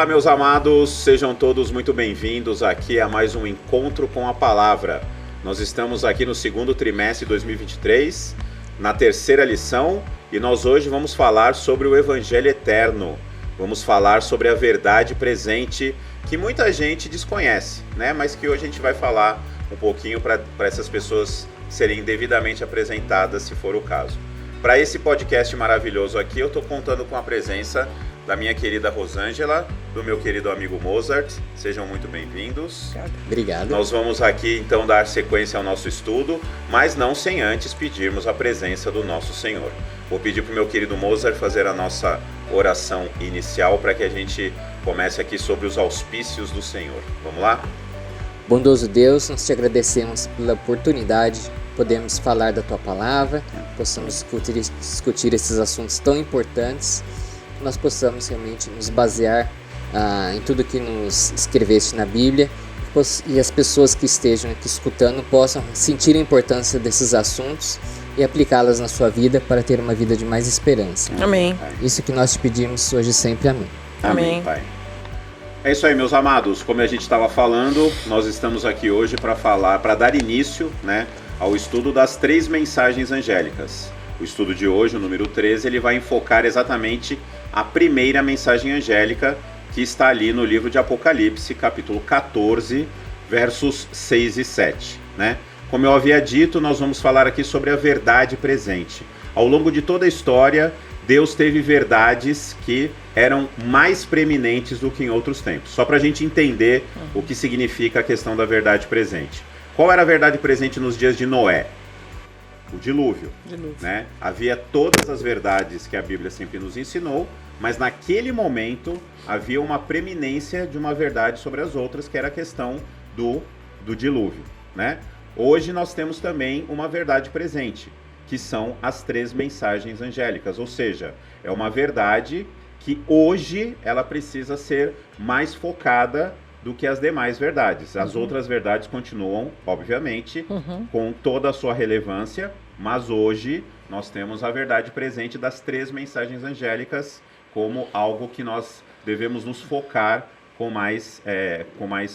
Olá, meus amados, sejam todos muito bem-vindos aqui a mais um Encontro com a Palavra. Nós estamos aqui no segundo trimestre de 2023, na terceira lição, e nós hoje vamos falar sobre o Evangelho Eterno. Vamos falar sobre a verdade presente que muita gente desconhece, né? Mas que hoje a gente vai falar um pouquinho para essas pessoas serem devidamente apresentadas, se for o caso. Para esse podcast maravilhoso aqui, eu estou contando com a presença da minha querida Rosângela, do meu querido amigo Mozart. Sejam muito bem-vindos. Obrigado. Nós vamos aqui então dar sequência ao nosso estudo, mas não sem antes pedirmos a presença do nosso Senhor. Vou pedir para o meu querido Mozart fazer a nossa oração inicial para que a gente comece aqui sobre os auspícios do Senhor. Vamos lá? Bondoso Deus, nós te agradecemos pela oportunidade de podermos falar da Tua Palavra, possamos discutir esses assuntos tão importantes, que nós possamos realmente nos basear em tudo que nos escreveste na Bíblia e as pessoas que estejam aqui escutando possam sentir a importância desses assuntos e aplicá-las na sua vida para ter uma vida de mais esperança. Amém. Isso que nós te pedimos hoje sempre. Amém. Amém, Pai. É isso aí, meus amados. Como a gente estava falando, nós estamos aqui hoje para dar início, né, ao estudo das 3 mensagens angélicas. O estudo de hoje, o número 13, ele vai enfocar exatamente a primeira mensagem angélica, que está ali no livro de Apocalipse, capítulo 14, versos 6 e 7, né? Como eu havia dito, nós vamos falar aqui sobre a verdade presente. Ao longo de toda a história, Deus teve verdades que eram mais preeminentes do que em outros tempos. Só para a gente entender o que significa a questão da verdade presente. Qual era a verdade presente nos dias de Noé? O dilúvio. Né? Havia todas as verdades que a Bíblia sempre nos ensinou, mas naquele momento havia uma preeminência de uma verdade sobre as outras, que era a questão do dilúvio. Né? Hoje nós temos também uma verdade presente, que são as 3 mensagens angélicas, ou seja, é uma verdade que hoje ela precisa ser mais focada do que as demais verdades. As outras verdades continuam, obviamente, com toda a sua relevância, mas hoje nós temos a verdade presente das 3 mensagens angélicas como algo que nós devemos nos focar com mais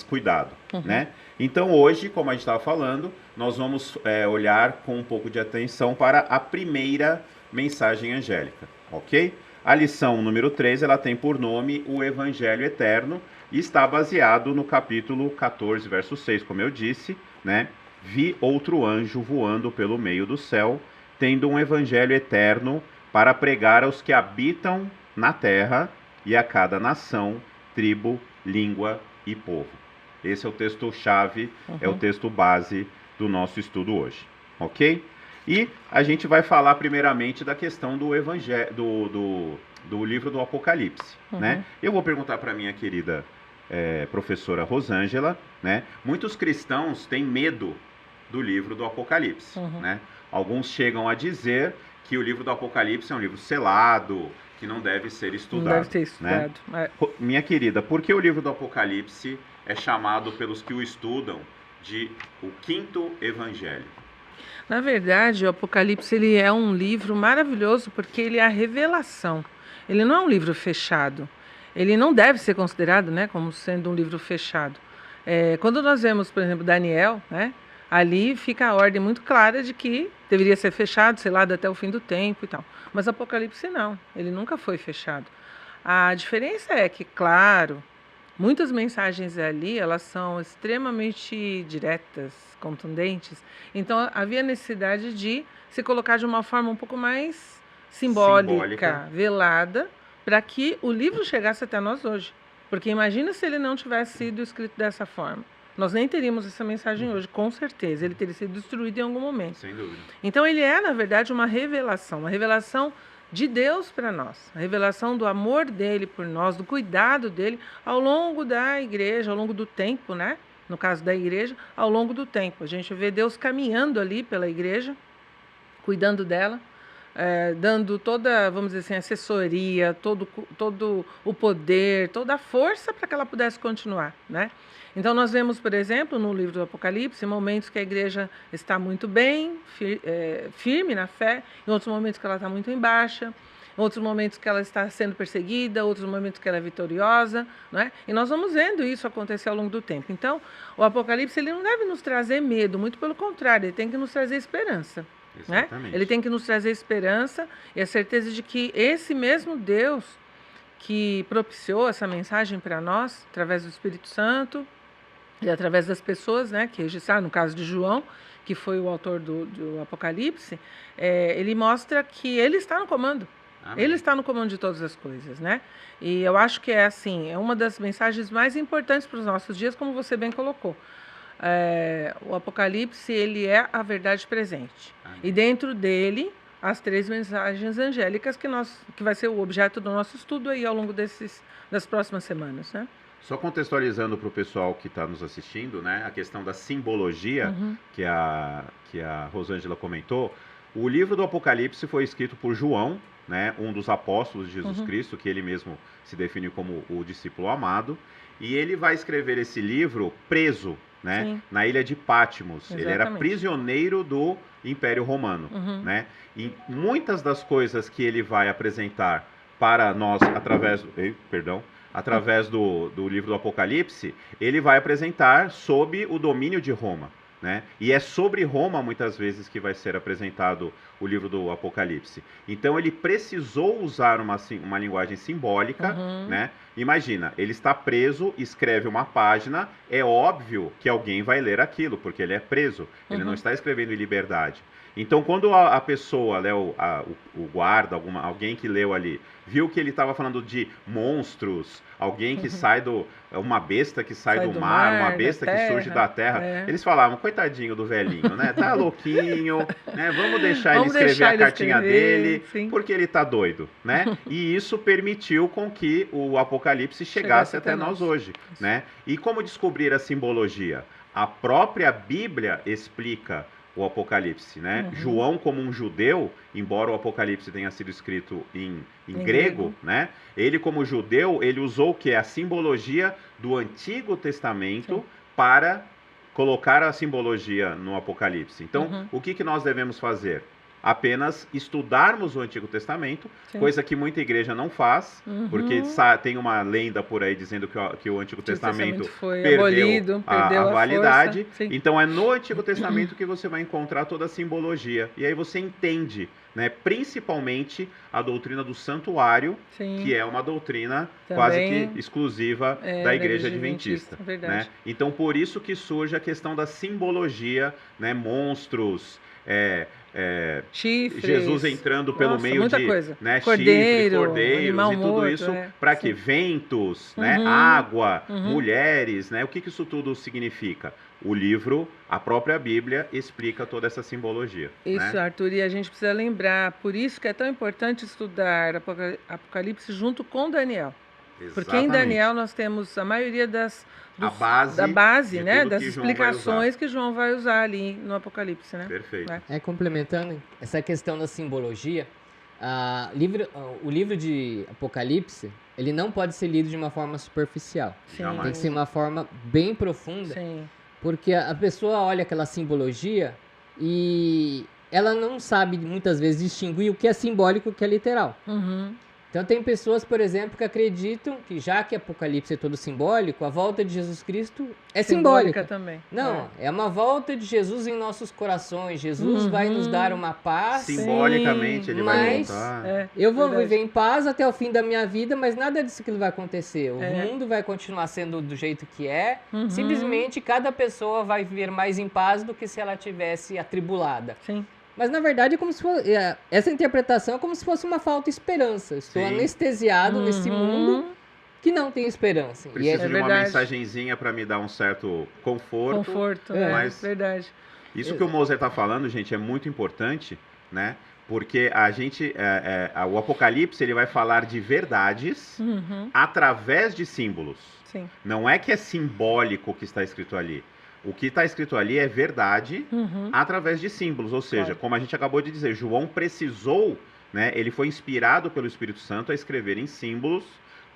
cuidado, né? Então hoje, como a gente estava falando, nós vamos olhar com um pouco de atenção para a primeira mensagem angélica, ok? A lição número 13, ela tem por nome o Evangelho Eterno e está baseado no capítulo 14, verso 6, como eu disse, né? Vi outro anjo voando pelo meio do céu, tendo um evangelho eterno para pregar aos que habitam na terra e a cada nação, tribo, língua e povo. Esse é o texto-chave, é o texto base do nosso estudo hoje, ok? E a gente vai falar primeiramente da questão do evangelho, do livro do Apocalipse, né? Eu vou perguntar para minha querida professora Rosângela, né? Muitos cristãos têm medo do livro do Apocalipse, né? Alguns chegam a dizer que o livro do Apocalipse é um livro selado, que não deve ser estudado. Não deve ser estudado. Né? Minha querida, por que o livro do Apocalipse é chamado pelos que o estudam de o 5º evangelho? Na verdade, o Apocalipse ele é um livro maravilhoso porque ele é a revelação. Ele não é um livro fechado. Ele não deve ser considerado, né, como sendo um livro fechado. Quando nós vemos, por exemplo, Daniel, né, ali fica a ordem muito clara de que deveria ser fechado, selado até o fim do tempo e tal. Mas Apocalipse não, ele nunca foi fechado. A diferença é que, claro, muitas mensagens ali, elas são extremamente diretas, contundentes. Então, havia necessidade de se colocar de uma forma um pouco mais simbólica. Velada, para que o livro chegasse até nós hoje. Porque imagina se ele não tivesse sido escrito dessa forma. Nós nem teríamos essa mensagem hoje, com certeza. Ele teria sido destruído em algum momento. Sem dúvida. Então, ele é, na verdade, uma revelação de Deus para nós. A revelação do amor dele por nós, do cuidado dele ao longo da igreja, ao longo do tempo, né? No caso da igreja, ao longo do tempo. A gente vê Deus caminhando ali pela igreja, cuidando dela, dando toda, vamos dizer assim, assessoria, todo o poder, toda a força para que ela pudesse continuar, né? Então nós vemos, por exemplo, no livro do Apocalipse, momentos que a igreja está muito bem, firme na fé, em outros momentos que ela está muito em baixa. outros momentos que ela está sendo perseguida, outros momentos que ela é vitoriosa, não é? E nós vamos vendo isso acontecer ao longo do tempo. Então, o Apocalipse ele não deve nos trazer medo, muito pelo contrário, ele tem que nos trazer esperança. Né? Ele tem que nos trazer esperança e a certeza de que esse mesmo Deus que propiciou essa mensagem para nós, através do Espírito Santo e através das pessoas, né, que registraram, no caso de João, que foi o autor do Apocalipse, ele mostra que ele está no comando. Amém. Ele está no comando de todas as coisas, né? E eu acho que é uma das mensagens mais importantes para os nossos dias, como você bem colocou. O Apocalipse, ele é a verdade presente. Amém. E dentro dele, as 3 mensagens angélicas que vai ser o objeto do nosso estudo aí ao longo das próximas semanas, né? Só contextualizando para o pessoal que está nos assistindo, né, a questão da simbologia que a Rosângela comentou. O livro do Apocalipse foi escrito por João, né, um dos apóstolos de Jesus Cristo, que ele mesmo se define como o discípulo amado. E ele vai escrever esse livro preso, né, na ilha de Patmos. Exatamente. Ele era prisioneiro do Império Romano. Né? E muitas das coisas que ele vai apresentar para nós através do livro do Apocalipse, ele vai apresentar sob o domínio de Roma. Né? E é sobre Roma, muitas vezes, que vai ser apresentado o livro do Apocalipse. Então, ele precisou usar uma linguagem simbólica. Né? Imagina, ele está preso, escreve uma página, é óbvio que alguém vai ler aquilo, porque ele é preso, ele não está escrevendo em liberdade. Então, quando a pessoa, né, o guarda, alguém que leu ali, viu que ele estava falando de monstros, alguém que sai uma besta que sai do mar, uma besta que surge da terra, eles falavam, coitadinho do velhinho, né? Tá louquinho, né? Vamos deixar ele escrever a cartinha dele, porque ele tá doido, né? E isso permitiu com que o Apocalipse chegasse até nós hoje, né? E como descobrir a simbologia? A própria Bíblia explica o Apocalipse, né? João, como um judeu, embora o Apocalipse tenha sido escrito em grego, né? Ele, como judeu, ele usou o que? A simbologia do Antigo Testamento para colocar a simbologia no Apocalipse. Então, o que nós devemos fazer? Apenas estudarmos o Antigo Testamento, coisa que muita igreja não faz, porque tem uma lenda por aí dizendo que o Antigo Testamento perdeu a validade. Então é no Antigo Testamento que você vai encontrar toda a simbologia. E aí você entende, né, principalmente a doutrina do santuário, que é uma doutrina quase que exclusiva da Igreja Adventista. Né? Então por isso que surge a questão da simbologia, né, monstros, chifres, Jesus entrando pelo meio de, né, cordeiros e tudo isso para que ventos, né, água, mulheres, né? O que isso tudo significa? O livro, a própria Bíblia, explica toda essa simbologia. Isso, né? Arthur, e a gente precisa lembrar, por isso que é tão importante estudar Apocalipse junto com Daniel. Exatamente. Porque em Daniel nós temos a maioria da base, né, das explicações que João vai usar ali no Apocalipse, né? Perfeito. Complementando essa questão da simbologia, o livro de Apocalipse, ele não pode ser lido de uma forma superficial. Tem que ser uma forma bem profunda, porque a pessoa olha aquela simbologia e ela não sabe muitas vezes distinguir o que é simbólico e o que é literal. Então tem pessoas, por exemplo, que acreditam que já que Apocalipse é todo simbólico, a volta de Jesus Cristo é simbólica também. Não, é uma volta de Jesus em nossos corações. Jesus vai nos dar uma paz. Simbolicamente ele vai voltar. Eu vou viver em paz até o fim da minha vida, mas nada disso que vai acontecer. O mundo vai continuar sendo do jeito que é. Simplesmente cada pessoa vai viver mais em paz do que se ela tivesse atribulada. Mas, na verdade, é como se fosse, essa interpretação é como se fosse uma falta de esperança. Estou anestesiado nesse mundo que não tem esperança. Preciso de uma mensagenzinha para me dar um certo conforto. Mas verdade. Isso que o Moser está falando, gente, é muito importante, né? Porque o Apocalipse ele vai falar de verdades através de símbolos. Não é que é simbólico o que está escrito ali. O que está escrito ali é verdade através de símbolos, ou seja, como a gente acabou de dizer, João precisou, né, ele foi inspirado pelo Espírito Santo a escrever em símbolos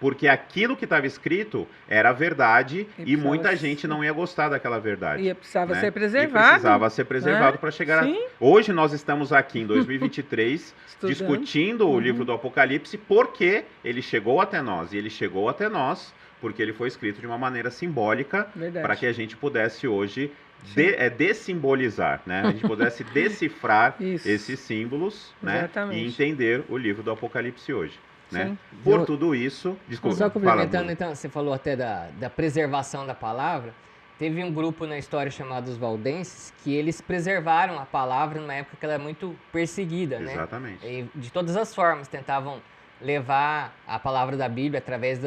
porque aquilo que estava escrito era verdade e muita precisava gente ser- não ia gostar daquela verdade. E precisava né? ser E preservado. precisava ser preservado né? para chegar Sim. Hoje nós estamos aqui em 2023 Estudando. discutindo o livro do Apocalipse porque ele chegou até nós. E ele chegou até nós porque ele foi escrito de uma maneira simbólica Verdade. para que a gente pudesse hoje Sim. dessimbolizar, né? A gente pudesse decifrar Isso. esses símbolos, né? Exatamente. E entender o livro do Apocalipse hoje. Né? Sim. Por Eu- tudo isso, desculpa, Só fala, complementando, Bruno. então, você falou até da preservação da palavra. Teve um grupo na história chamado os Valdenses que eles preservaram a palavra numa época que ela era muito perseguida, né? Exatamente. E de todas as formas, tentavam levar a palavra da Bíblia através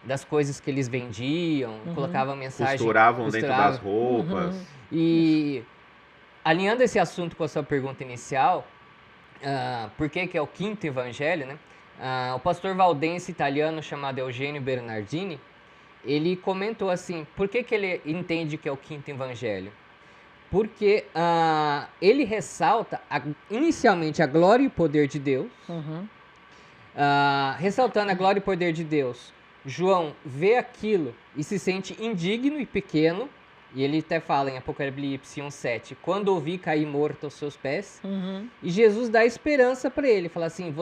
das coisas que eles vendiam, colocavam mensagem... Costuravam dentro das roupas. E alinhando esse assunto com a sua pergunta inicial, por que é o quinto evangelho, né? O pastor valdense italiano chamado Eugenio Bernardini, ele comentou assim, por que ele entende que é o quinto evangelho? Porque ele ressalta inicialmente a glória e o poder de Deus, Uhum. ressaltando a glória e o poder de Deus. João vê aquilo e se sente indigno e pequeno, e ele até fala em Apocalipse 1:7, quando ouvi cair morto aos seus pés, Uhum. e Jesus dá esperança para ele, fala assim,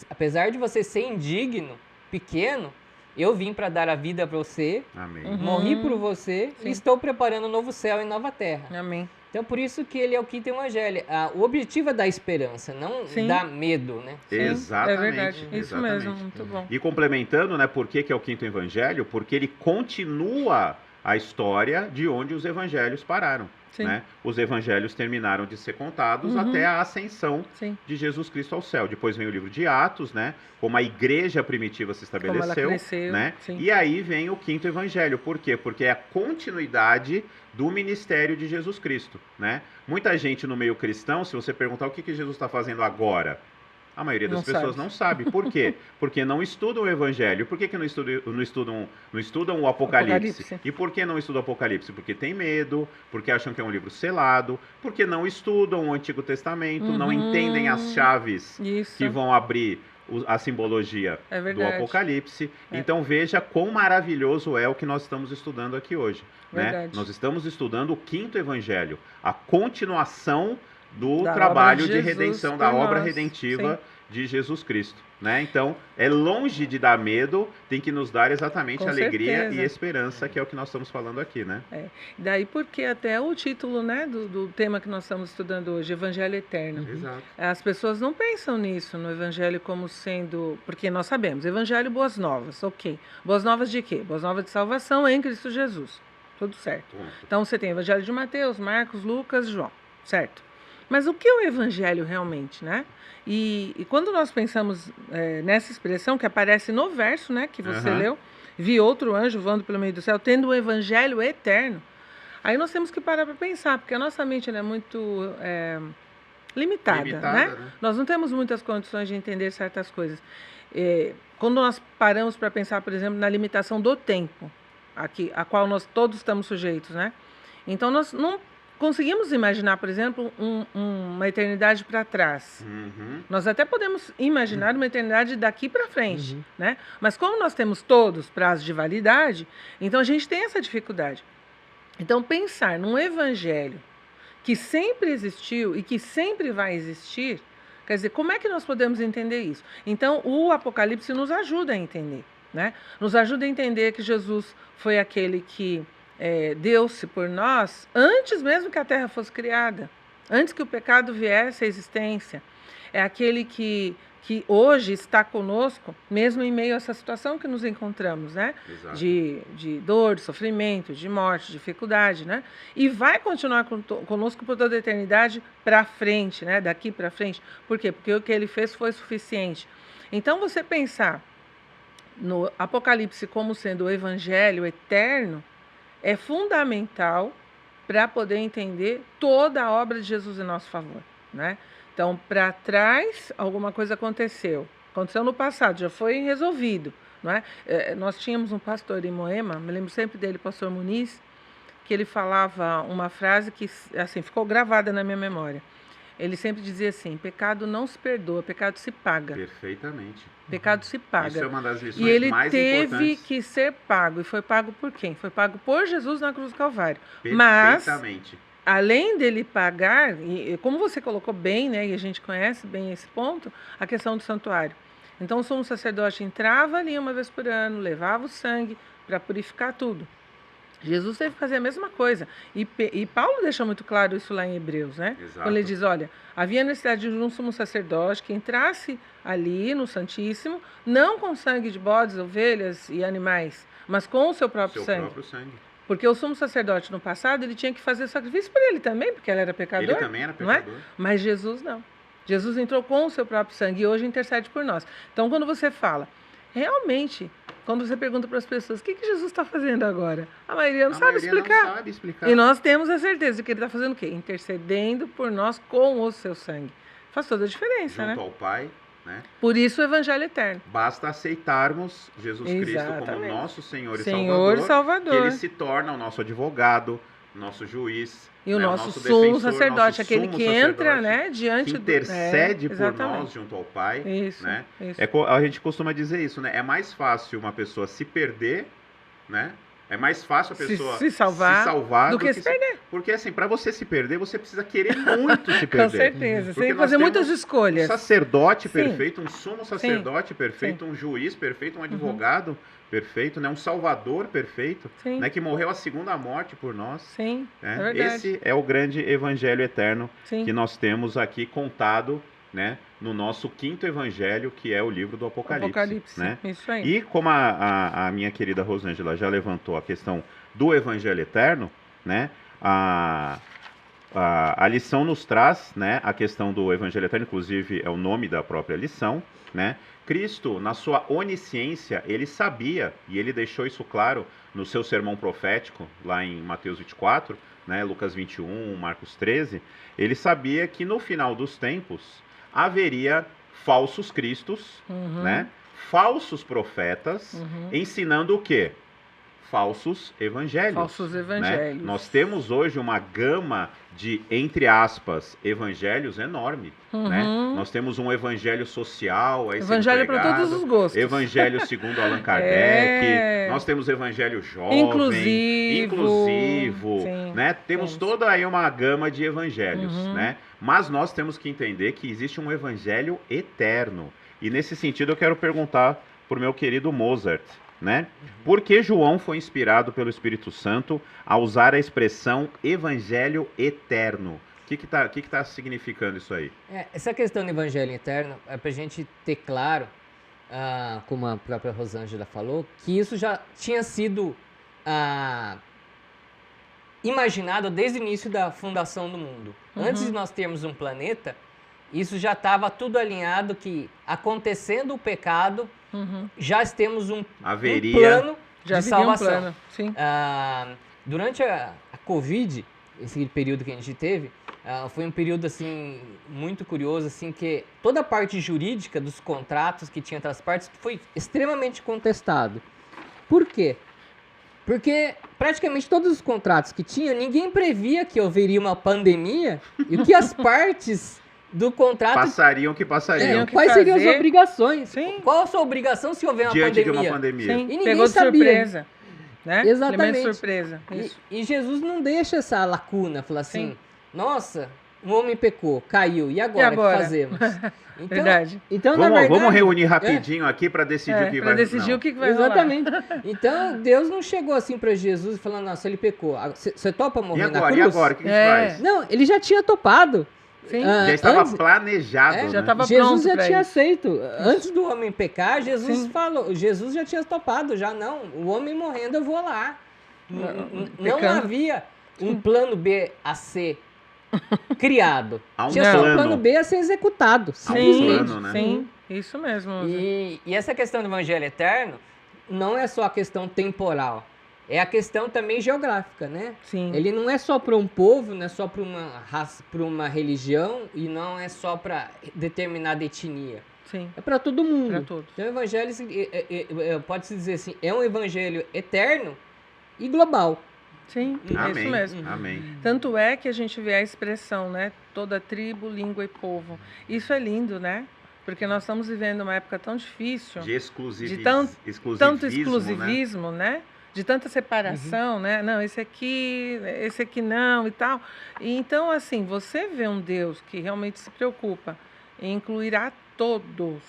apesar de você ser indigno, pequeno, eu vim para dar a vida para você, Amém. morri por você, Sim. e estou preparando um novo céu e nova terra. Amém. Então por isso que ele é o quinto evangelho. O objetivo é dar esperança, não Sim. dar medo, né? Sim, Exatamente. É verdade. Isso exatamente. mesmo. Muito bom. E complementando, né, por que é o quinto evangelho? Porque ele continua a história de onde os evangelhos pararam. Sim. Né? Os evangelhos terminaram de ser contados até a ascensão Sim. de Jesus Cristo ao céu. Depois vem o livro de Atos, né? Como a igreja primitiva se Como ela estabeleceu. cresceu. Né? Sim. E aí vem o quinto evangelho. Por quê? Porque é a continuidade do ministério de Jesus Cristo. Né? Muita gente no meio cristão, se você perguntar o que Jesus está fazendo agora, a maioria das Não pessoas sabe. não sabe. Por quê? Porque não estudam o Evangelho. Por que não estudam o Apocalipse? E por que não estudam o Apocalipse? Porque tem medo, porque acham que é um livro selado, porque não estudam o Antigo Testamento, não entendem as chaves Isso. que vão abrir a simbologia É do verdade. Apocalipse. É. Então veja quão maravilhoso é o que nós estamos estudando aqui hoje. Né? Verdade. Nós estamos estudando o quinto Evangelho, a continuação do Da trabalho obra de de Jesus redenção, da por obra nós. redentiva de Jesus Cristo. Né? Então, é longe de dar medo, tem que nos dar exatamente Com alegria certeza. e esperança, que é o que nós estamos falando aqui, né? Daí porque até o título, né, do tema que nós estamos estudando hoje, Evangelho Eterno. Exato. As pessoas não pensam nisso, no Evangelho como sendo... Porque nós sabemos, Evangelho Boas Novas, ok. Boas Novas de quê? Boas Novas de salvação em Cristo Jesus. Tudo certo. Ponto. Então você tem Evangelho de Mateus, Marcos, Lucas, João, certo? Mas o que é o Evangelho realmente, né? E quando nós pensamos nessa expressão que aparece no verso, né, que você Aham. leu, vi outro anjo voando pelo meio do céu, tendo o Evangelho eterno, aí nós temos que parar para pensar, porque a nossa mente ela é muito limitada, né? Nós não temos muitas condições de entender certas coisas. Quando nós paramos para pensar, por exemplo, na limitação do tempo, a qual nós todos estamos sujeitos, né? Então nós não conseguimos imaginar, por exemplo, uma eternidade para trás. Uhum. Nós até podemos imaginar uma eternidade daqui para frente, né? Mas como nós temos todos prazos de validade, então a gente tem essa dificuldade. Então pensar num evangelho que sempre existiu e que sempre vai existir, quer dizer, como é que nós podemos entender isso? Então o Apocalipse nos ajuda a entender, né? Nos ajuda a entender que Jesus foi aquele que deu-se por nós antes mesmo que a terra fosse criada, antes que o pecado viesse à existência. É aquele que hoje está conosco, mesmo em meio a essa situação que nos encontramos, né? Exato. De dor, de sofrimento, de morte, de dificuldade, né? E vai continuar conosco por toda a eternidade para frente, né? Daqui para frente. Por quê? Porque o que ele fez foi suficiente. Então, você pensar no Apocalipse como sendo o evangelho eterno é fundamental para poder entender toda a obra de Jesus em nosso favor, né? Então, para trás, alguma coisa aconteceu no passado, já foi resolvido, não é? Nós tínhamos um pastor em Moema, me lembro sempre dele, pastor Muniz, que ele falava uma frase que assim ficou gravada na minha memória. ele sempre dizia assim, pecado não se perdoa, pecado se paga. Perfeitamente. Pecado se paga. Isso é uma das lições E ele mais teve importantes. que ser pago. E foi pago por quem? Foi pago por Jesus na cruz do Calvário. Mas, Perfeitamente. além dele pagar, e como você colocou bem, né, e a gente conhece bem esse ponto, a questão do santuário. Então, o sumo sacerdote entrava ali uma vez por ano, levava o sangue para purificar tudo. Jesus teve que fazer a mesma coisa. E Paulo deixa muito claro isso lá em Hebreus, né? Exato. Quando ele diz, olha, havia necessidade de um sumo sacerdote que entrasse ali no Santíssimo, não com sangue de bodes, ovelhas e animais, mas com o seu próprio Seu sangue. próprio sangue. Porque o sumo sacerdote no passado, ele tinha que fazer sacrifício por ele também, porque ele era pecador. Ele também era não é? pecador. Mas Jesus não. Jesus entrou com o seu próprio sangue e hoje intercede por nós. Então, quando você fala, realmente, quando você pergunta para as pessoas, o que Jesus está fazendo agora? A maioria não sabe explicar. Não sabe explicar. E nós temos a certeza de que ele está fazendo o quê? Intercedendo por nós com o seu sangue. Faz toda a diferença, Junto né? ao Pai, né? Por isso o evangelho eterno. Basta aceitarmos Jesus Cristo como Exatamente. nosso Senhor e Senhor e Salvador. que ele se torna o nosso advogado, nosso juiz, E o né, nosso defensor, sumo sacerdote, nosso aquele sumo que entra, sacerdote, né, diante que do... intercede por exatamente. nós junto ao Pai. Isso, né? isso. A gente costuma dizer isso, né? É mais fácil uma pessoa se perder, né? É mais fácil a pessoa se salvar do que se perder. Porque assim, para você se perder, você precisa querer muito se perder. Com certeza. Você Porque tem que nós fazer muitas temos escolhas. Um sacerdote Sim. perfeito, um sumo sacerdote perfeito, um juiz perfeito, um advogado perfeito, né? Um salvador perfeito, Sim. né? Que morreu a segunda morte por nós. Sim, Né? é verdade. Esse é o grande evangelho eterno Sim. que nós temos aqui contado, né? No nosso quinto evangelho, que é o livro do Apocalipse. Né? Isso aí. E como a minha querida Rosângela já levantou a questão do evangelho eterno, né? A lição nos traz, né, a questão do evangelho eterno, inclusive é o nome da própria lição, né? Cristo, na sua onisciência, ele sabia, e ele deixou isso claro no seu sermão profético, lá em Mateus 24, né, Lucas 21, Marcos 13, ele sabia que no final dos tempos haveria falsos cristos, né? Falsos profetas, ensinando o quê? Falsos evangelhos. Falsos evangelhos. Né? Nós temos hoje uma gama de, entre aspas, evangelhos enorme. Né? Nós temos um evangelho social, aí evangelho para todos os gostos. Evangelho segundo Allan Kardec. Nós temos evangelho jovem, inclusivo, sim, né? Temos toda aí uma gama de evangelhos, né? Mas nós temos que entender que existe um evangelho eterno. E nesse sentido eu quero perguntar para o meu querido Mozart, né? Por que João foi inspirado pelo Espírito Santo a usar a expressão evangelho eterno? O que tá significando isso aí? Essa questão do evangelho eterno é para a gente ter claro, como a própria Rosângela falou, que isso já tinha sido imaginado desde o início da fundação do mundo. Antes de nós termos um planeta, isso já estava tudo alinhado que, acontecendo o pecado, já temos um plano de salvação. Um plano. Sim. Durante a Covid, esse período que a gente teve, foi um período assim muito curioso, assim, que toda a parte jurídica dos contratos que tinha entre as partes foi extremamente contestado. Por quê? Porque praticamente todos os contratos que tinha, ninguém previa que haveria uma pandemia e que as partes do contrato... Passariam. Quais seriam as obrigações? Sim. Qual a sua obrigação se houver uma diante pandemia? de uma pandemia? Sim. E ninguém Pegou de sabia. surpresa. Né? Exatamente. Elemento de surpresa. Isso. E Jesus não deixa essa lacuna, fala assim, nossa, um homem pecou, caiu, e agora? O que fazemos? Então, Verdade. Então, na verdade, vamos reunir rapidinho aqui para decidir o que vai... Para decidir o que vai Exatamente. Então, Deus não chegou assim para Jesus falando, nossa, ele pecou. Você topa morrer na cruz? E agora? O que a gente faz? Não, ele já tinha topado. Sim. Já estava planejado, né? Já estava Jesus pronto já tinha isso. aceito. Antes do homem pecar, Jesus falou, Jesus já tinha topado, já não. O homem morrendo, eu vou lá. Não havia um plano B a ser criado. Tinha só um plano B a ser executado. Simplesmente. Plano, né? Sim, isso mesmo. E essa questão do evangelho eterno não é só a questão temporal. É a questão também geográfica, né? Sim. Ele não é só para um povo, não é só para uma raça, para uma religião e não é só para determinada etnia. Sim. É para todo mundo. Para todos. Então o evangelho, pode-se dizer assim, é um evangelho eterno e global. Sim, é Amém. isso mesmo. Amém. Tanto é que a gente vê a expressão, né? Toda tribo, língua e povo. Isso é lindo, né? Porque nós estamos vivendo uma época tão difícil, De de tanto exclusivismo, né? exclusivismo, né? De tanta separação, né? Não, esse aqui não e tal. E então, assim, você vê um Deus que realmente se preocupa em incluir a todos,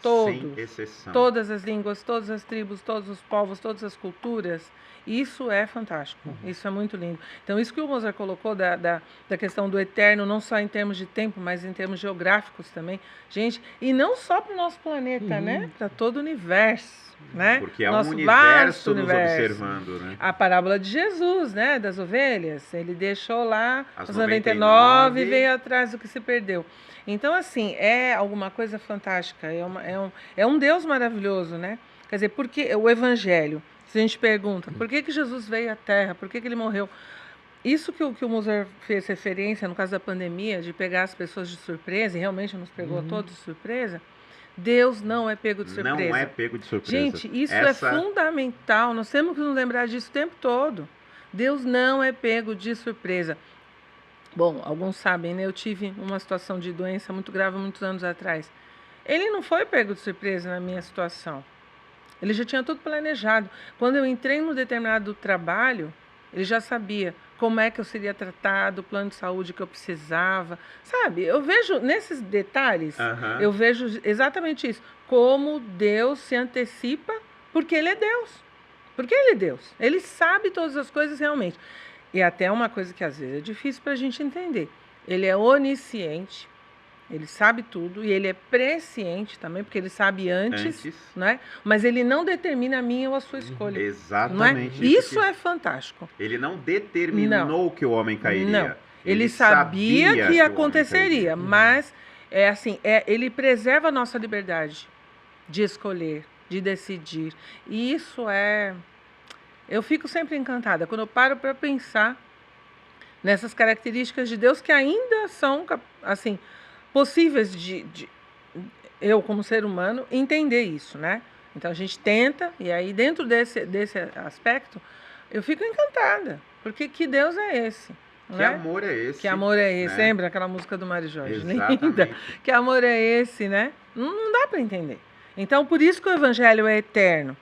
Sem exceção. todas as línguas, todas as tribos, todos os povos, todas as culturas. Isso é fantástico, isso é muito lindo. Então, isso que o Mozart colocou da questão do eterno, não só em termos de tempo, mas em termos geográficos também. Gente, e não só para o nosso planeta, né? Para todo o universo, né? Porque é um Nosso universo vasto nos universo. observando, né? A parábola de Jesus, né? Das ovelhas. Ele deixou lá As as 99 e veio atrás do que se perdeu. Então, assim, é alguma coisa fantástica. É um Deus maravilhoso, né? Quer dizer, porque o Evangelho, se a gente pergunta, por que Jesus veio à Terra? Por que ele morreu? Isso que o Mozart fez referência, no caso da pandemia, de pegar as pessoas de surpresa, e realmente nos pegou a todos de surpresa, Deus não é pego de surpresa. Não é pego de surpresa. Gente, isso é fundamental. Nós temos que nos lembrar disso o tempo todo. Deus não é pego de surpresa. Bom, alguns sabem, né? Eu tive uma situação de doença muito grave muitos anos atrás. Ele não foi pego de surpresa na minha situação. Ele já tinha tudo planejado. Quando eu entrei num determinado trabalho, ele já sabia como é que eu seria tratado, o plano de saúde que eu precisava. Sabe, eu vejo nesses detalhes, eu vejo exatamente isso. Como Deus se antecipa, porque Ele é Deus. Porque Ele é Deus. Ele sabe todas as coisas realmente. E até uma coisa que às vezes é difícil para a gente entender. Ele é onisciente. Ele sabe tudo e ele é presciente também, porque ele sabe antes, né? Mas ele não determina a minha ou a sua escolha. Exatamente. Não é? Isso é fantástico. Ele não determinou que o homem cairia. Não. Ele sabia que aconteceria, mas é assim, ele preserva a nossa liberdade de escolher, de decidir. E isso é... Eu fico sempre encantada quando eu paro para pensar nessas características de Deus que ainda são, assim, possíveis de eu, como ser humano, entender isso, né? Então a gente tenta, e aí dentro desse aspecto, eu fico encantada. Porque que Deus é esse? Que amor é esse? Que amor é esse? Né? Lembra aquela música do Mário Jorge? Exatamente. Linda. Que amor é esse, né? Não dá para entender. Então, por isso que o Evangelho é eterno.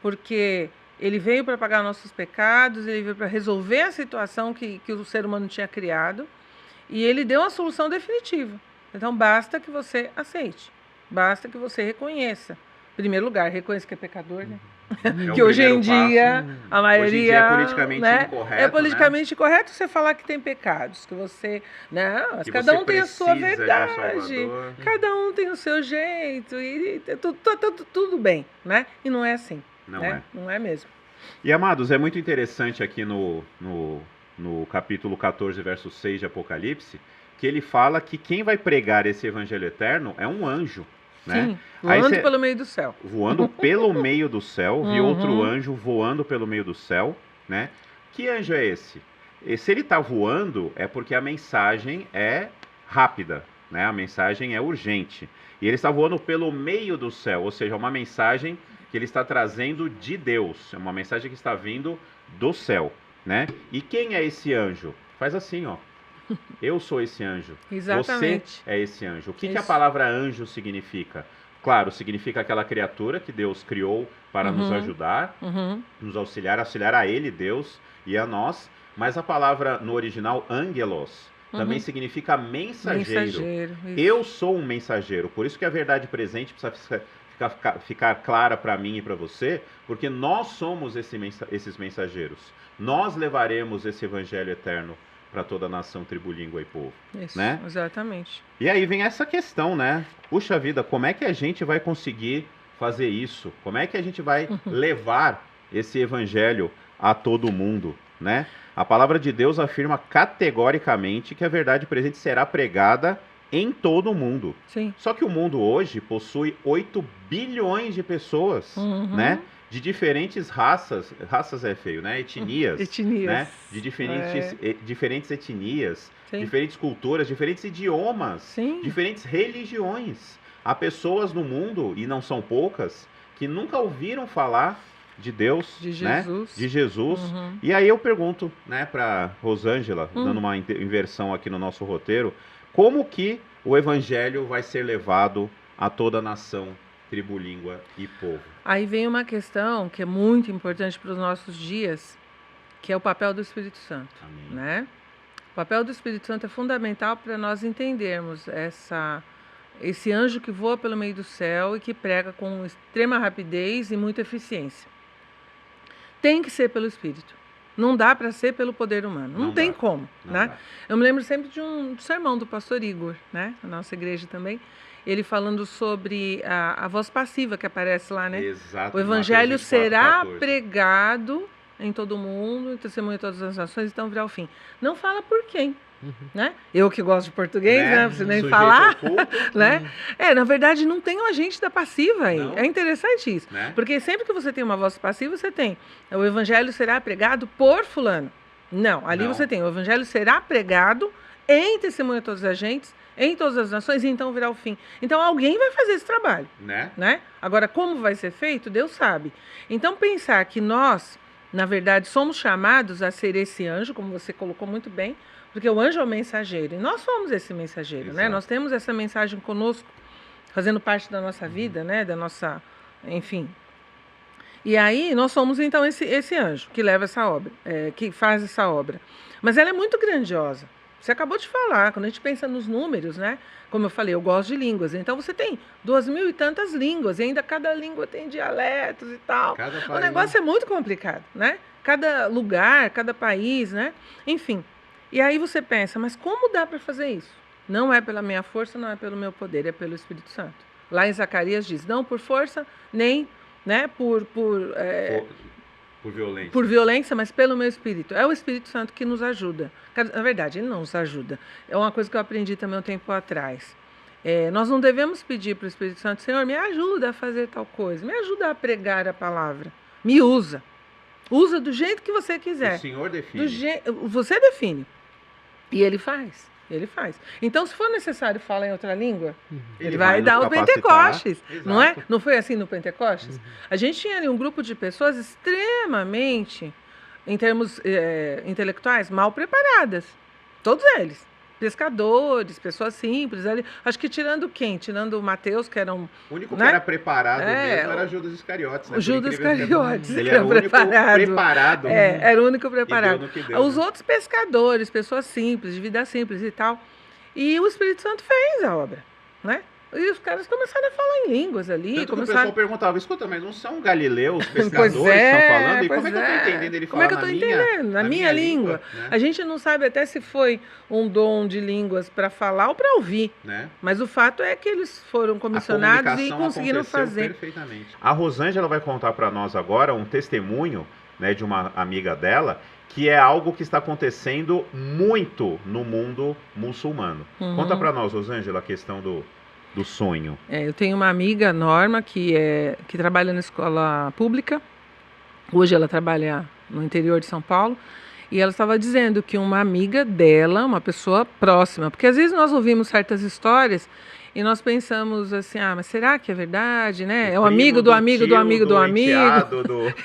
Porque ele veio para pagar nossos pecados, ele veio para resolver a situação que o ser humano tinha criado, e ele deu uma solução definitiva. Então, basta que você aceite, basta que você reconheça. Em primeiro lugar, reconheça que é pecador, né? Que hoje em dia, a maioria... Hoje em dia é politicamente incorreto, é politicamente incorreto você falar que tem pecados, que você... Não, que cada você um tem a sua verdade, um cada um tem o seu jeito, e tudo bem, né? E não é assim. Não né? Não é mesmo. E, amados, é muito interessante aqui no capítulo 14, verso 6 de Apocalipse, que ele fala que quem vai pregar esse evangelho eterno é um anjo. Né? Sim, voando pelo meio do céu. Voando pelo meio do céu, vi outro anjo voando pelo meio do céu, né? Que anjo é esse? E se ele está voando, é porque a mensagem é rápida, né? A mensagem é urgente. E ele está voando pelo meio do céu, ou seja, uma mensagem que ele está trazendo de Deus, é uma mensagem que está vindo do céu, né? E quem é esse anjo? Faz assim, ó. Eu sou esse anjo. Exatamente. Você é esse anjo. O que a palavra anjo significa? Claro, significa aquela criatura que Deus criou para nos ajudar, nos auxiliar a Ele, Deus, e a nós. Mas a palavra no original, angelos, também significa mensageiro. Eu sou um mensageiro. Por isso que a verdade presente precisa ficar clara para mim e para você, porque nós somos esses mensageiros. Nós levaremos esse evangelho eterno para toda a nação, tribo, língua e povo. Isso, né? Exatamente. E aí vem essa questão, né? Puxa vida, como é que a gente vai conseguir fazer isso? Como é que a gente vai levar esse evangelho a todo mundo, né? A palavra de Deus afirma categoricamente que a verdade presente será pregada em todo o mundo. Sim. Só que o mundo hoje possui 8 bilhões de pessoas, né? De diferentes raças é feio, né? Etnias. Né? De diferentes etnias, Sim. diferentes culturas, diferentes idiomas, Sim. diferentes religiões. Há pessoas no mundo, e não são poucas, que nunca ouviram falar de Deus, De né? Jesus. De Jesus. Uhum. E aí eu pergunto, né, para Rosângela, dando uma inversão aqui no nosso roteiro, como que o evangelho vai ser levado a toda a nação, tribo, língua e povo? Aí vem uma questão que é muito importante para os nossos dias, que é o papel do Espírito Santo, Amém. né? O papel do Espírito Santo é fundamental para nós entendermos esse anjo que voa pelo meio do céu e que prega com extrema rapidez e muita eficiência. Tem que ser pelo Espírito. Não dá para ser pelo poder humano. Não tem dá. como, Não né? dá. Eu me lembro sempre de um sermão do pastor Igor, né? Na nossa igreja também. Ele falando sobre a voz passiva que aparece lá, né? Exato. O evangelho Mateus 24, será 14. pregado em todo mundo, em testemunho em todas as nações, então virá o fim. Não fala por quem, né? Eu que gosto de português, né? Não preciso nem Sujeito falar, oculto, né? Na verdade, não tem um agente da passiva aí. Não. É interessante isso. né? Porque sempre que você tem uma voz passiva, você tem o evangelho será pregado por fulano. Não, ali Não. você tem o evangelho será pregado em testemunho a todos os agentes, em todas as nações, e então virá o fim. Então alguém vai fazer esse trabalho, né? Agora, como vai ser feito, Deus sabe. Então pensar que nós, na verdade, somos chamados a ser esse anjo, como você colocou muito bem, porque o anjo é o mensageiro, e nós somos esse mensageiro, né? Exato. Nós temos essa mensagem conosco, fazendo parte da nossa vida, né? Da nossa, enfim. E aí nós somos então esse anjo que leva essa obra, que faz essa obra. Mas ela é muito grandiosa. Você acabou de falar, quando a gente pensa nos números, né? Como eu falei, eu gosto de línguas. Então você tem 2.000 e tantas línguas, e ainda cada língua tem dialetos e tal. Cada O país. negócio é muito complicado, né? Cada lugar, cada país, né? Enfim. E aí você pensa, mas como dá para fazer isso? Não é pela minha força, não é pelo meu poder, é pelo Espírito Santo. Lá em Zacarias diz, não por força, nem, né, por violência. Por violência, mas pelo meu Espírito. É o Espírito Santo que nos ajuda. Na verdade, ele não nos ajuda. É uma coisa que eu aprendi também um tempo atrás. Nós não devemos pedir para o Espírito Santo, Senhor, me ajuda a fazer tal coisa, me ajuda a pregar a palavra, me usa. Usa do jeito que você quiser. O Senhor define. Você define. E ele faz. Ele faz. Então, se for necessário falar em outra língua, ele vai dar nos o capacitar. Pentecostes, não é? Exato. Não foi assim no Pentecostes? A gente tinha ali um grupo de pessoas extremamente, em termos intelectuais, mal preparadas. Todos eles. Pescadores, pessoas simples. Ali. Acho que tirando quem? Tirando o Mateus, que era um... O único né? que era preparado mesmo era Judas Iscariotes. Né? O Judas Iscariotes. Ele era o único preparado. Era o único preparado. E deu no que deu, Os outros pescadores, pessoas simples, de vida simples e tal. E o Espírito Santo fez a obra, né? E os caras começaram a falar em línguas ali. Tanto que o pessoal perguntava, escuta, mas não são galileus, os pescadores Pois é, estão falando? E pois como é que eu é. estou entendendo ele Como é falar que eu estou entendendo? Na minha língua. Né? A gente não sabe até se foi um dom de línguas para falar ou para ouvir. Né? Mas o fato é que eles foram comissionados e conseguiram fazer. Perfeitamente. A Rosângela vai contar para nós agora um testemunho, né, de uma amiga dela, que é algo que está acontecendo muito no mundo muçulmano. Conta para nós, Rosângela, a questão do sonho. Eu tenho uma amiga, Norma, que trabalha na escola pública. Hoje ela trabalha no interior de São Paulo. E ela estava dizendo que uma amiga dela, uma pessoa próxima, porque às vezes nós ouvimos certas histórias e nós pensamos assim, mas será que é verdade, né? É o amigo do amigo do amigo do amigo.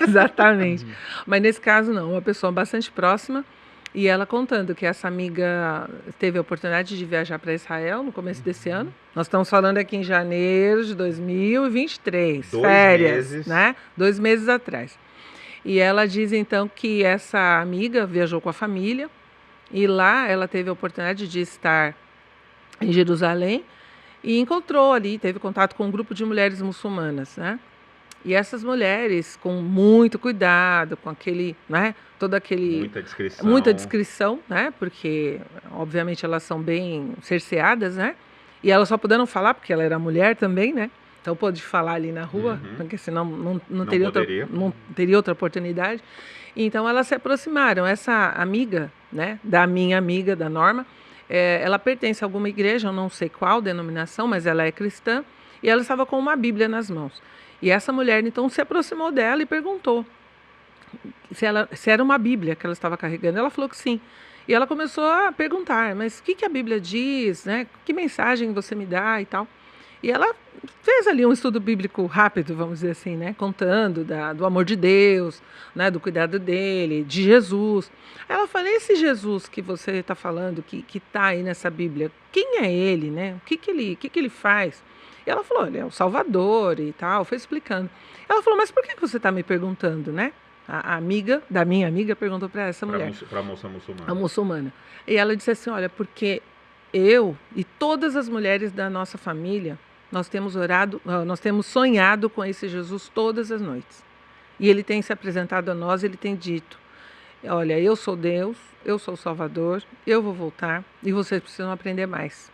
Exatamente. Mas nesse caso não, uma pessoa bastante próxima. E ela contando que essa amiga teve a oportunidade de viajar para Israel no começo desse ano. Nós estamos falando aqui em janeiro de 2023, férias, né? 2 meses atrás. E ela diz então que essa amiga viajou com a família e lá ela teve a oportunidade de estar em Jerusalém e encontrou ali, teve contato com um grupo de mulheres muçulmanas, né? E essas mulheres, com muito cuidado, com aquele, né, todo aquele... Muita descrição, né, porque, obviamente, elas são bem cerceadas, né, e elas só puderam falar porque ela era mulher também, né, então pôde falar ali na rua, porque senão não teria outra oportunidade. Então, elas se aproximaram. Essa amiga, né, da minha amiga, da Norma, ela pertence a alguma igreja, eu não sei qual denominação, mas ela é cristã, e ela estava com uma Bíblia nas mãos. E essa mulher, então, se aproximou dela e perguntou se era uma Bíblia que ela estava carregando. Ela falou que sim. E ela começou a perguntar, mas o que a Bíblia diz, né? Que mensagem você me dá e tal. E ela fez ali um estudo bíblico rápido, vamos dizer assim, né? Contando do amor de Deus, né? Do cuidado dele, de Jesus. Ela falou, esse Jesus que você está falando, que está aí nessa Bíblia, quem é ele, né? O que ele faz? E ela falou, ele é o Salvador e tal, foi explicando. Ela falou, mas por que você está me perguntando, né? A amiga da minha amiga perguntou para essa mulher. Para a moça muçulmana. A muçulmana. E ela disse assim, olha, porque eu e todas as mulheres da nossa família, nós temos sonhado com esse Jesus todas as noites. E ele tem se apresentado a nós, ele tem dito, olha, eu sou Deus, eu sou o Salvador, eu vou voltar e vocês precisam aprender mais.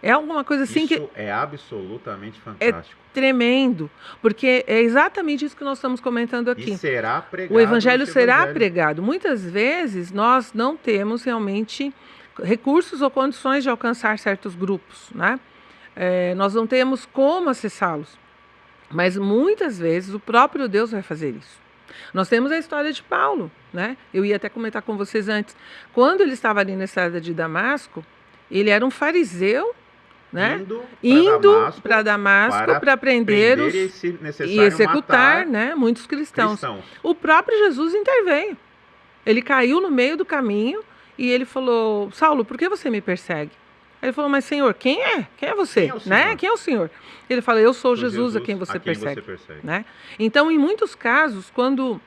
É alguma coisa assim isso é absolutamente fantástico. É tremendo, porque é exatamente isso que nós estamos comentando aqui. E será pregado. O evangelho será pregado. Muitas vezes nós não temos realmente recursos ou condições de alcançar certos grupos, né? Nós não temos como acessá-los. Mas muitas vezes o próprio Deus vai fazer isso. Nós temos a história de Paulo, né? Eu ia até comentar com vocês antes. Quando ele estava ali na estrada de Damasco, ele era um fariseu, né? Indo para Damasco para prender e executar, né? Muitos cristãos. O próprio Jesus interveio. Ele caiu no meio do caminho e ele falou, Saulo, por que você me persegue? Ele falou, mas Senhor, quem é? Quem é você? Né? Quem é o Senhor? Ele falou, eu sou Jesus a quem você persegue. Né? Então, em muitos casos, quando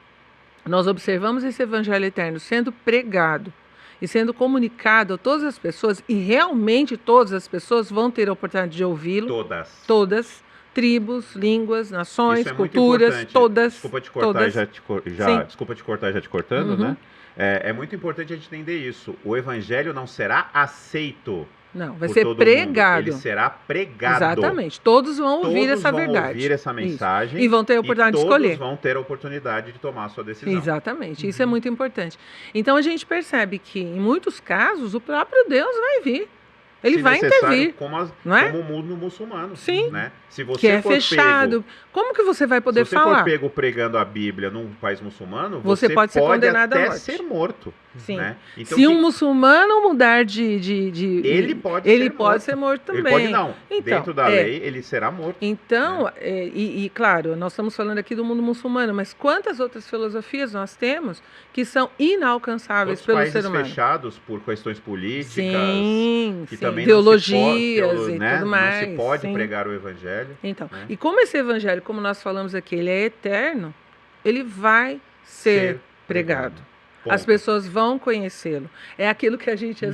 nós observamos esse evangelho eterno sendo pregado e sendo comunicado a todas as pessoas, e realmente todas as pessoas vão ter a oportunidade de ouvi-lo. Todas. Tribos, línguas, nações, culturas, todas. Desculpa te cortar, todas. Desculpa te cortar já te cortando, né? É muito importante a gente entender isso. O evangelho não será aceito. Não, vai ser pregado. Ele será pregado. Exatamente. Todos vão ouvir essa verdade. Todos vão ouvir essa mensagem. E vão ter a oportunidade de escolher. Todos vão ter a oportunidade de tomar a sua decisão. Exatamente. Isso é muito importante. Então, a gente percebe que, em muitos casos, o próprio Deus vai vir. Ele vai intervir. Como o mundo muçulmano. Sim. Né? Se você que é fechado. Como que você vai poder falar? Se você for pego pregando a Bíblia num país muçulmano, você pode ser condenado até à morte. Ser morto. Sim. Né? Então, se um muçulmano mudar ele pode ser morto também. Ele pode não. Então, dentro da lei, ele será morto. Então, claro, nós estamos falando aqui do mundo muçulmano, mas quantas outras filosofias nós temos que são inalcançáveis pelo ser humano? Fechados por questões políticas, que também ideologias e tudo mais. Não se pode pregar o evangelho. Então, e como esse evangelho, como nós falamos aqui, ele é eterno, ele vai ser pregado. As pessoas vão conhecê-lo. É aquilo que a gente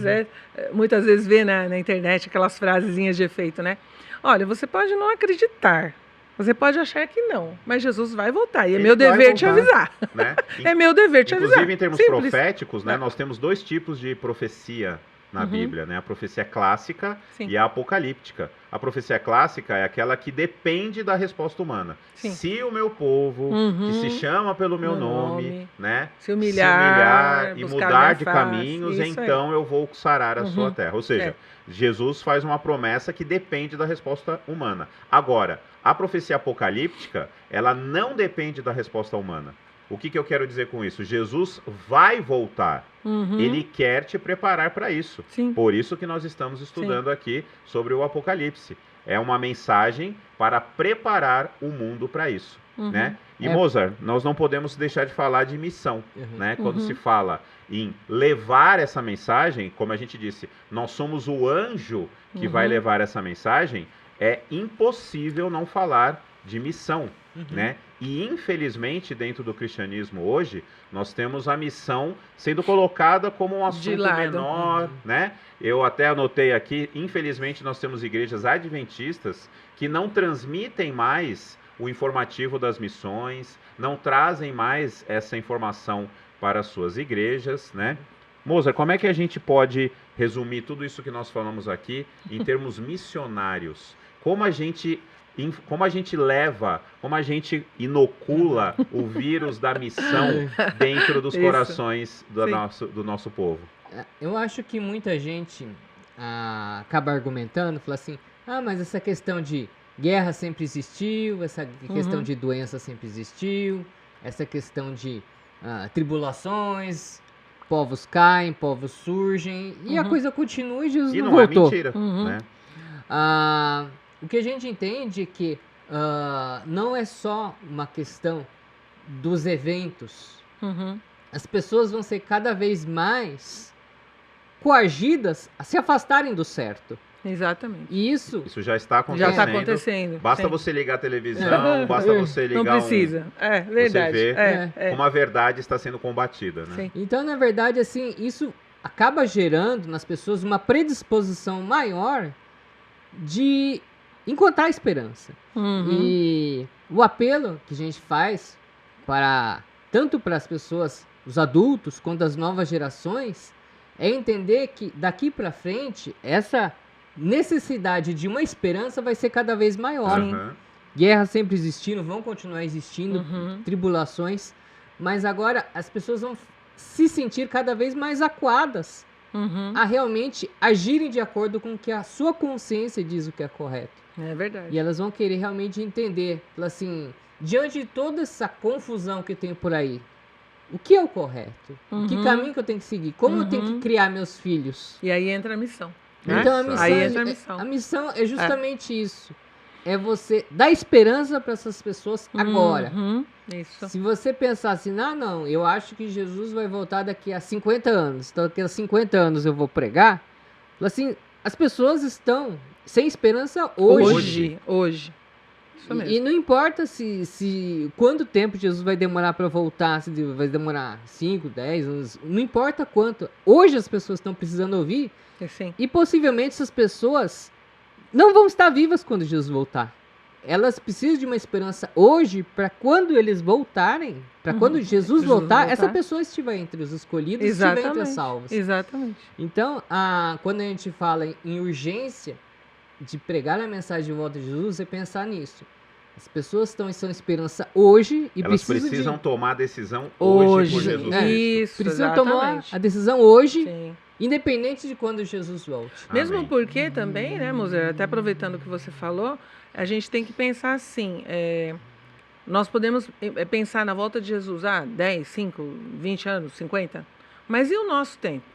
muitas vezes vê na internet, aquelas frasezinhas de efeito, né? Olha, você pode não acreditar, você pode achar que não, mas Jesus vai voltar. E é meu dever te avisar. Né? É meu dever te avisar. Inclusive, em termos proféticos, né, nós temos dois tipos de profecia na Bíblia, né? A profecia clássica e a apocalíptica. A profecia clássica é aquela que depende da resposta humana. Sim. Se o meu povo, que se chama pelo meu nome, né, se humilhar e mudar de caminhos, então eu vou sarar a sua terra. Ou seja, Jesus faz uma promessa que depende da resposta humana. Agora, a profecia apocalíptica, ela não depende da resposta humana. O que eu quero dizer com isso? Jesus vai voltar. Ele quer te preparar para isso. Sim. Por isso que nós estamos estudando aqui sobre o Apocalipse. É uma mensagem para preparar o mundo para isso. Né? E Mozart, nós não podemos deixar de falar de missão. Né? Quando se fala em levar essa mensagem, como a gente disse, nós somos o anjo que vai levar essa mensagem, é impossível não falar de missão. Né? E infelizmente dentro do cristianismo hoje nós temos a missão sendo colocada como um assunto menor, né? Eu até anotei aqui, infelizmente nós temos igrejas adventistas que não transmitem mais o informativo das missões, não trazem mais essa informação para as suas igrejas, né? Mozart, como é que a gente pode resumir tudo isso que nós falamos aqui em termos missionários? Como a gente leva, como a gente inocula o vírus da missão dentro dos corações do nosso povo? Eu acho que muita gente acaba argumentando, fala assim, mas essa questão de guerra sempre existiu, essa questão de doença sempre existiu, essa questão de tribulações, povos caem, povos surgem, e a coisa continua e Jesus não voltou. Não é mentira, né? o que a gente entende é que não é só uma questão dos eventos. Uhum. As pessoas vão ser cada vez mais coagidas a se afastarem do certo. Exatamente. E isso já está acontecendo. Já está acontecendo. Basta você ligar a televisão, basta você ligar Não precisa. É verdade. Você vê como a verdade está sendo combatida, né? Sim. Então, na verdade, assim, isso acaba gerando nas pessoas uma predisposição maior de encontrar esperança. Uhum. E o apelo que a gente faz tanto para as pessoas, os adultos, quanto as novas gerações, é entender que daqui para frente essa necessidade de uma esperança vai ser cada vez maior. Uhum. Guerras sempre existiram, vão continuar existindo, Uhum. tribulações, mas agora as pessoas vão se sentir cada vez mais acuadas Uhum. a realmente agirem de acordo com o que a sua consciência diz o que é correto. É verdade. E elas vão querer realmente entender, falar assim, diante de toda essa confusão que tem por aí, o que é o correto? Uhum. Que caminho que eu tenho que seguir? Como eu tenho que criar meus filhos? E aí entra a missão. Né? Então a missão, Aí entra a missão. a missão é justamente isso. É você dar esperança para essas pessoas agora. Uhum. Isso. Se você pensar assim, não, eu acho que Jesus vai voltar daqui a 50 anos. Então daqui a 50 anos eu vou pregar. Assim, as pessoas estão sem esperança hoje. Hoje. Isso mesmo. E não importa se quanto tempo Jesus vai demorar para voltar, se vai demorar 5, 10 anos, não importa quanto. Hoje as pessoas estão precisando ouvir. Sim. E possivelmente essas pessoas não vão estar vivas quando Jesus voltar. Elas precisam de uma esperança hoje para quando eles voltarem, para quando Jesus voltar, essa pessoa estiver entre os escolhidos, estiver entre os salvos. Exatamente. Então, quando a gente fala em urgência de pregar a mensagem de volta de Jesus, é pensar nisso. As pessoas estão em sua esperança hoje e elas precisam tomar a decisão hoje por Jesus Cristo. Isso, precisam tomar a decisão hoje. Sim. Independente de quando Jesus volte. Mesmo Amém. porque também, né, Moser, até aproveitando o que você falou, a gente tem que pensar assim, nós podemos pensar na volta de Jesus, 10, 5, 20 anos, 50, mas e o nosso tempo,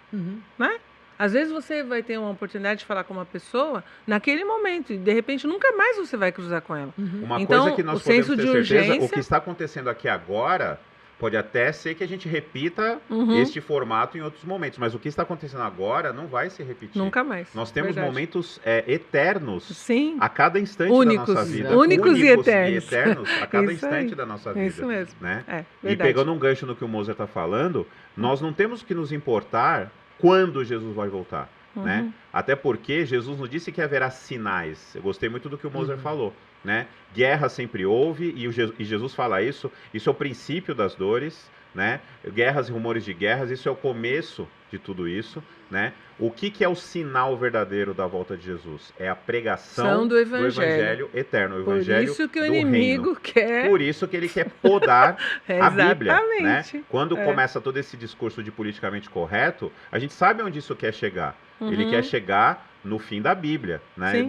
né? Às vezes você vai ter uma oportunidade de falar com uma pessoa naquele momento e de repente nunca mais você vai cruzar com ela. Uma Então, coisa que nós o podemos senso ter de certeza, urgência- o que está acontecendo aqui agora pode até ser que a gente repita este formato em outros momentos, mas o que está acontecendo agora não vai se repetir. Nunca mais. Nós temos Verdade. momentos eternos Sim. a cada instante Únicos. da nossa vida. Únicos e eternos. a cada Isso instante aí. da nossa vida. Isso mesmo. Né? E Verdade. pegando um gancho no que o Moser está falando, nós não temos que nos importar quando Jesus vai voltar. Né? Até porque Jesus nos disse que haverá sinais. Eu gostei muito do que o Moser falou. Né? Guerra sempre houve, e Jesus fala isso é o princípio das dores. Né? Guerras e rumores de guerras, isso é o começo de tudo isso. Né? O que é o sinal verdadeiro da volta de Jesus? É a pregação do evangelho eterno, o Por evangelho isso que o do inimigo reino. quer. Por isso que ele quer podar a Bíblia. Né? Exatamente. Quando começa todo esse discurso de politicamente correto, a gente sabe onde isso quer chegar. Ele quer chegar no fim da Bíblia, né? Sim.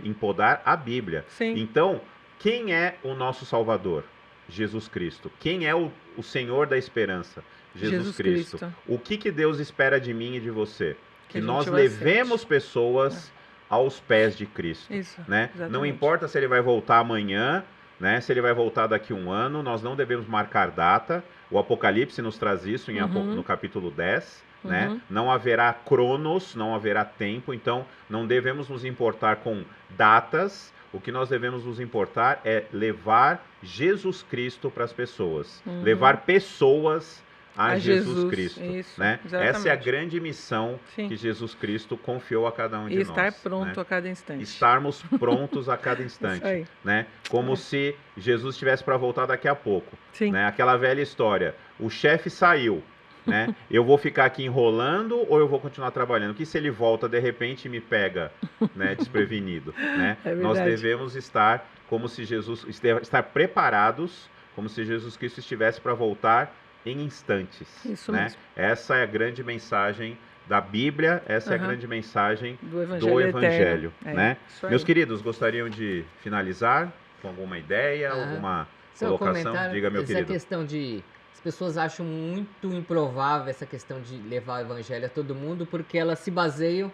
Em podar a Bíblia. Sim. Então, quem é o nosso Salvador? Jesus Cristo. Quem é o Senhor da esperança? Jesus Cristo. O que Deus espera de mim e de você? Que Que a gente nós o levemos aceite. pessoas aos pés de Cristo. Isso. Né? Exatamente. Não importa se ele vai voltar amanhã, né? Se ele vai voltar daqui a um ano, nós não devemos marcar data. O Apocalipse nos traz isso no capítulo 10. Né? Não haverá cronos, não haverá tempo, então não devemos nos importar com datas. O que nós devemos nos importar é levar Jesus Cristo para as pessoas, levar pessoas a Jesus Cristo. Isso, Né? exatamente. Essa é a grande missão Sim. que Jesus Cristo confiou a cada um de E nós. estar pronto né? a cada instante. Estarmos prontos a cada Isso instante. aí. Né? Como se Jesus estivesse para voltar daqui a pouco. Sim. Né? Aquela velha história, o chefe saiu. Né? Eu vou ficar aqui enrolando ou eu vou continuar trabalhando? Que se ele volta de repente e me pega, né, desprevenido, né? É Nós verdade. devemos estar como se estar preparados, como se Jesus Cristo estivesse para voltar em instantes. Isso né? mesmo. Essa é a grande mensagem da Bíblia, essa é a grande mensagem Do do Evangelho. eterno. Né? Isso aí. Meus queridos, gostariam de finalizar com alguma ideia, alguma Só colocação? comentar Diga, meu essa querido. questão de... As pessoas acham muito improvável essa questão de levar o evangelho a todo mundo, porque elas se baseiam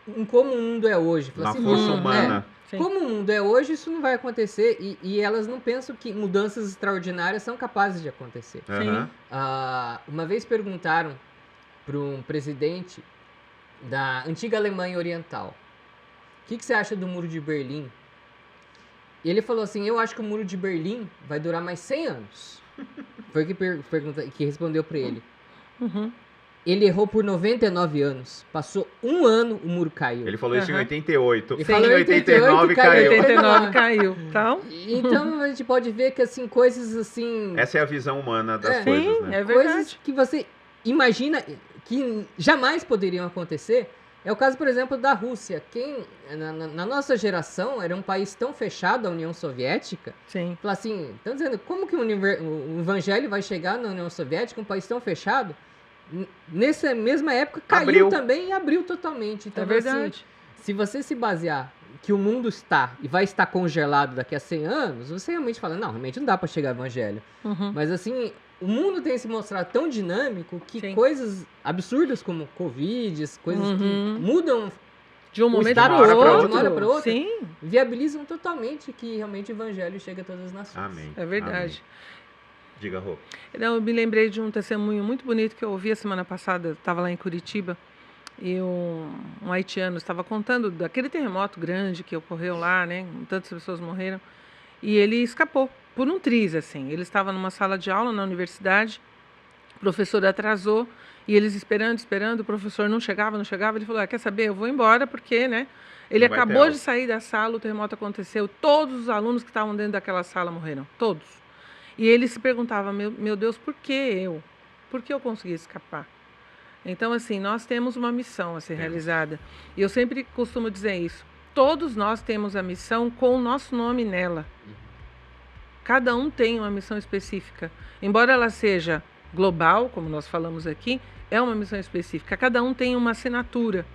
em como o mundo é hoje. Fala Na assim, força não, humana. Sim. Como o mundo é hoje, isso não vai acontecer e elas não pensam que mudanças extraordinárias são capazes de acontecer. Aham. Uma vez perguntaram para um presidente da antiga Alemanha Oriental: o que você acha do Muro de Berlim? E ele falou assim: eu acho que o Muro de Berlim vai durar mais 100 anos. Foi o que respondeu para ele. Uhum. Ele errou por 99 anos. Passou um ano, o muro caiu. Ele falou isso em Aham. 88. Ele Em falou 89 caiu. caiu. 89 caiu. Então, Então a gente pode ver que assim, coisas assim... Essa é a visão humana das É. coisas, sim, né? é coisas verdade. que você imagina que jamais poderiam acontecer. É o caso, por exemplo, da Rússia. Na nossa geração, era um país tão fechado, a União Soviética. Sim. Fala assim, estão dizendo, como que o evangelho vai chegar na União Soviética, um país tão fechado? Nessa mesma época, caiu Abriu. também e abriu totalmente. Então, É verdade. assim, se você se basear que o mundo está e vai estar congelado daqui a 100 anos, você realmente fala, não, realmente não dá para chegar ao evangelho. Uhum. Mas assim, o mundo tem se mostrado tão dinâmico que Sim. coisas absurdas como Covid, coisas Uhum. que mudam, De um momento estado para de uma hora outro. pra outra. pra outra. Sim, viabilizam totalmente que realmente o evangelho chegue a todas as nações. Amém. é verdade. Amém. Diga, Rô. Não, eu me lembrei de um testemunho muito bonito que eu ouvi a semana passada. Estava lá em Curitiba e um haitiano estava contando daquele terremoto grande que ocorreu lá, né? Tantas pessoas morreram. E ele escapou por um triz, assim. Ele estava numa sala de aula na universidade, o professor atrasou e eles esperando, o professor não chegava. Ele falou, quer saber, eu vou embora porque, né? Ele Não vai ter acabou aula. de sair da sala, o terremoto aconteceu, todos os alunos que estavam dentro daquela sala morreram, todos. E ele se perguntava, meu Deus, por que eu? Por que eu consegui escapar? Então, assim, nós temos uma missão a ser realizada. E eu sempre costumo dizer isso. Todos nós temos a missão com o nosso nome nela. Cada um tem uma missão específica. Embora ela seja global, como nós falamos aqui, é uma missão específica. Cada um tem uma assinatura,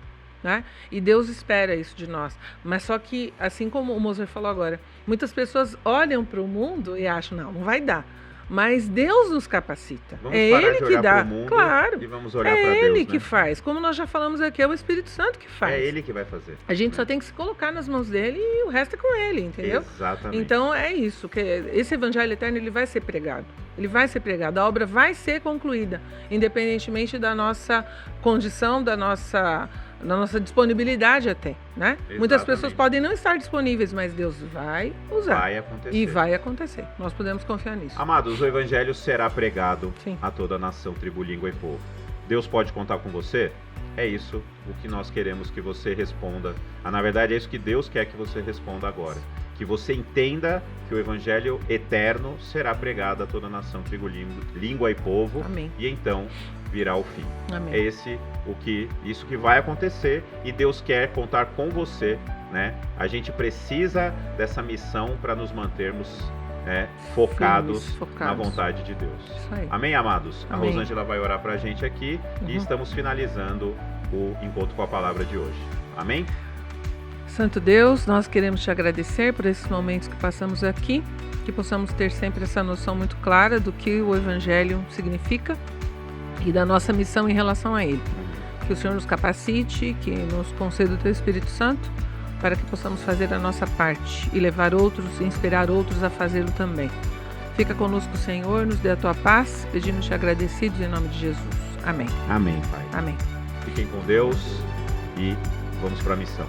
né? E Deus espera isso de nós. Mas só que, assim como o Moser falou agora, muitas pessoas olham para o mundo e acham, não vai dar. Mas Deus nos capacita. Vamos É parar Ele de que olhar dá. pro mundo Claro. e vamos olhar para É Deus, Ele que né? faz. Como nós já falamos aqui, é o Espírito Santo que faz. É Ele que vai fazer. A gente só tem que se colocar nas mãos dele e o resto é com Ele, entendeu? Exatamente. Então é isso, que esse evangelho eterno ele vai ser pregado. Ele vai ser pregado, a obra vai ser concluída, independentemente da nossa condição, da nossa disponibilidade até, né? Muitas Exatamente. pessoas podem não estar disponíveis, mas Deus vai usar. Vai acontecer. E vai acontecer. Nós podemos confiar nisso. Amados, o evangelho será pregado Sim. a toda a nação, tribo, língua e povo. Deus pode contar com você? É isso o que nós queremos que você responda. Na verdade, é isso que Deus quer que você responda agora. Que você entenda que o evangelho eterno será pregado a toda a nação, tribo, língua e povo. Amém. E então virá o fim. Amém. É isso que vai acontecer e Deus quer contar com você, né? A gente precisa dessa missão para nos mantermos focados Firmes, focados. na vontade de Deus. Isso aí. Amém, amados? A Amém. Rosângela vai orar pra gente aqui e Uhum. estamos finalizando o encontro com a palavra de hoje. Amém? Santo Deus, nós queremos te agradecer por esses momentos que passamos aqui, que possamos ter sempre essa noção muito clara do que o Evangelho significa e da nossa missão em relação a ele. Que o Senhor nos capacite, que nos conceda o Teu Espírito Santo, para que possamos fazer a nossa parte e levar outros, inspirar outros a fazê-lo também. Fica conosco, Senhor, nos dê a Tua paz, pedimos-te agradecidos em nome de Jesus. Amém. Amém, Pai. Amém. Fiquem com Deus e vamos para a missão.